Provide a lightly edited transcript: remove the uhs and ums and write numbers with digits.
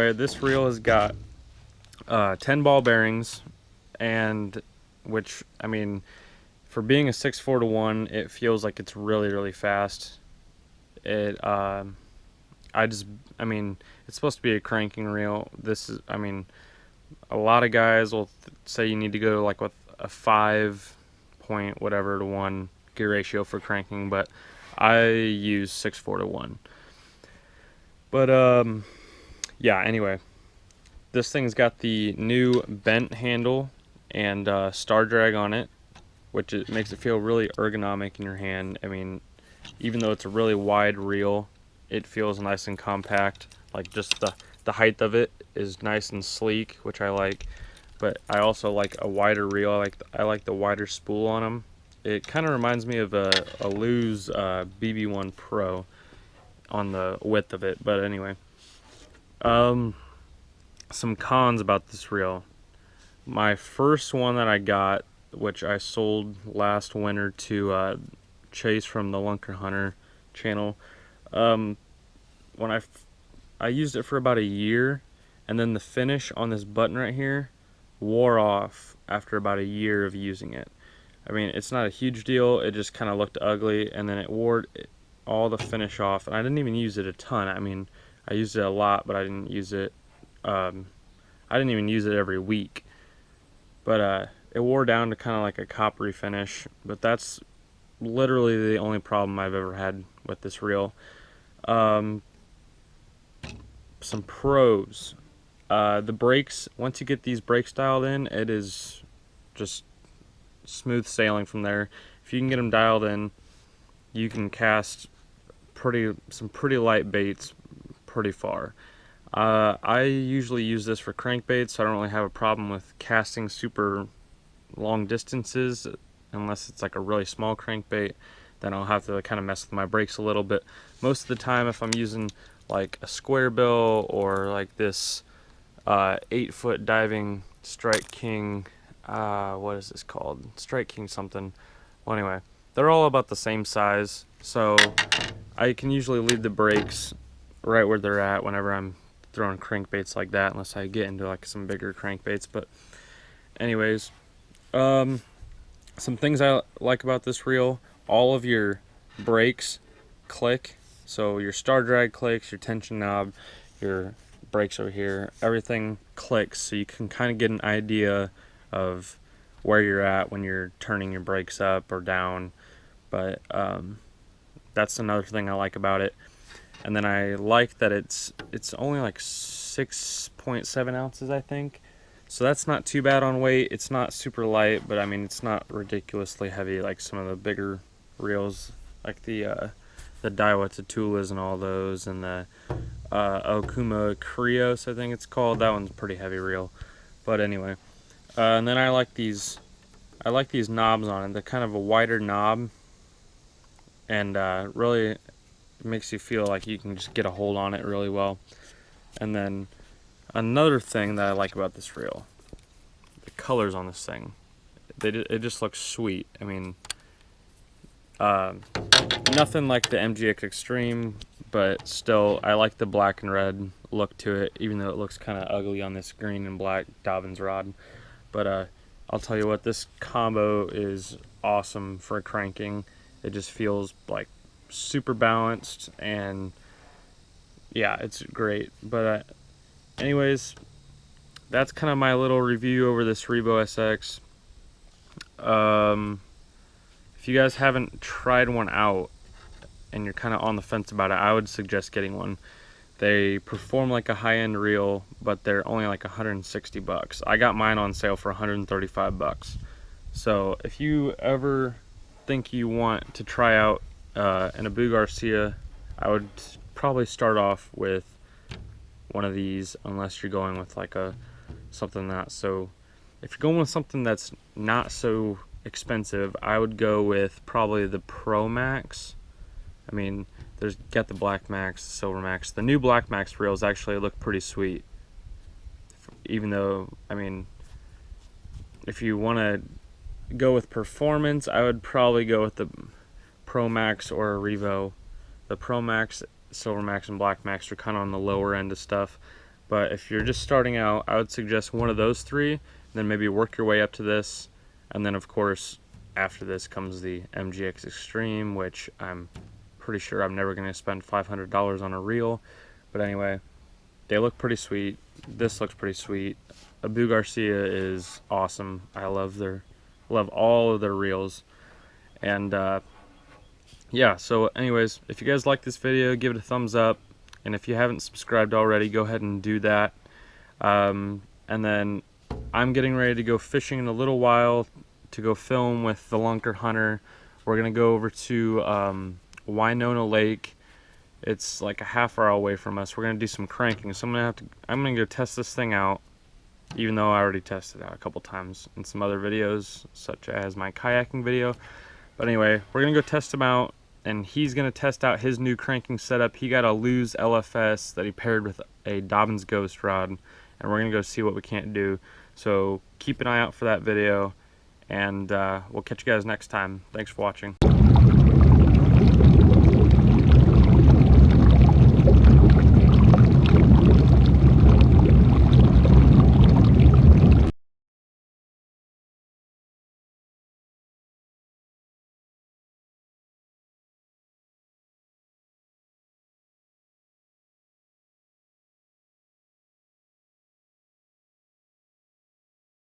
anyway, this reel has got 10 ball bearings, and which, I mean, for being a 6.4 to 1, it feels like it's really fast. I mean, it's supposed to be a cranking reel. This is, I mean, a lot of guys will say you need to go like with a 5 point whatever to 1 gear ratio for cranking, but I use 6.4 to 1. But yeah, anyway, this thing's got the new bent handle and star drag on it, which makes it feel really ergonomic in your hand. I mean, even though it's a really wide reel, it feels nice and compact. Like, just the height of it is nice and sleek, which I like. But I also like a wider reel. I like the wider spool on them. It kind of reminds me of a Lew's BB1 Pro on the width of it. But anyway, some cons about this reel. My first one that I got, which I sold last winter to Chase from the Lunker Hunter channel, when I used it for about a year, and then the finish on this button right here wore off after about a year of using it. I mean, it's not a huge deal, it just kind of looked ugly, and then it wore all the finish off, and I didn't even use it a ton. I mean, I used it a lot, but I didn't use it, I didn't even use it every week. But it wore down to kind of like a coppery finish, but that's literally the only problem I've ever had with this reel. Some pros. The brakes, once you get these brakes dialed in, it is just smooth sailing from there. If you can get them dialed in, you can cast some pretty light baits pretty far. I usually use this for crankbaits, so I don't really have a problem with casting super long distances unless it's like a really small crankbait. Then I'll have to kind of mess with my brakes a little bit. Most of the time, if I'm using like a square bill or like this 8-foot diving Strike King, what is this called? Strike King something. Well, anyway, they're all about the same size, so I can usually leave the brakes right where they're at whenever I'm throwing crankbaits like that, unless I get into like some bigger crankbaits. But anyways, some things I like about this reel: all of your brakes click. So your star drag clicks, your tension knob, your brakes over here, everything clicks, so you can kind of get an idea of where you're at when you're turning your brakes up or down. But that's another thing I like about it. And then I like that it's only like 6.7 ounces, I think. So that's not too bad on weight. It's not super light, but I mean, it's not ridiculously heavy like some of the bigger reels, like the Daiwa Tatulas and all those, and the Okuma Krios, I think it's called. That one's a pretty heavy reel. But anyway, and then I like these knobs on it. They're kind of a wider knob, and really makes you feel like you can just get a hold on it really well. And then another thing that I like about this reel, the colors on this thing. It just looks sweet. I mean, nothing like the MGX Extreme, but still, I like the black and red look to it, even though it looks kind of ugly on this green and black Dobyn's rod. But I'll tell you what, this combo is awesome for cranking. It just feels like super balanced, and yeah, it's great. But anyways, that's kind of my little review over this Revo SX. If you guys haven't tried one out and you're kind of on the fence about it, I would suggest getting one. They perform like a high-end reel, but they're only like 160 bucks. I got mine on sale for 135 bucks. So if you ever think you want to try out an Abu Garcia, I would probably start off with one of these, unless you're going with like something not so. If you're going with something that's not so expensive, I would go with probably the Pro Max. I mean, there's got the Black Max, the Silver Max. The new Black Max reels actually look pretty sweet. Even though, I mean, if you want to go with performance, I would probably go with the Pro Max or a Revo. The Pro Max, Silver Max, and Black Max are kind of on the lower end of stuff, But if you're just starting out, I would suggest one of those three, then maybe work your way up to this, and then of course after this comes the MGX Extreme, which I'm pretty sure I'm never going to spend $500 on a reel. But anyway, they look pretty sweet. This looks pretty sweet. Abu Garcia is awesome. I love all of their reels. And yeah, so anyways, if you guys like this video, give it a thumbs up. And if you haven't subscribed already, go ahead and do that. And then I'm getting ready to go fishing in a little while to go film with the Lunker Hunter. We're going to go over to Winona Lake. It's like a half hour away from us. We're going to do some cranking. So I'm going to go test this thing out, even though I already tested it out a couple times in some other videos, such as my kayaking video. But anyway, we're going to go test him out, and he's going to test out his new cranking setup. He got a Lose LFS that he paired with a Dobyn's Ghost rod, and we're going to go see what we can't do. So keep an eye out for that video, and we'll catch you guys next time. Thanks for watching.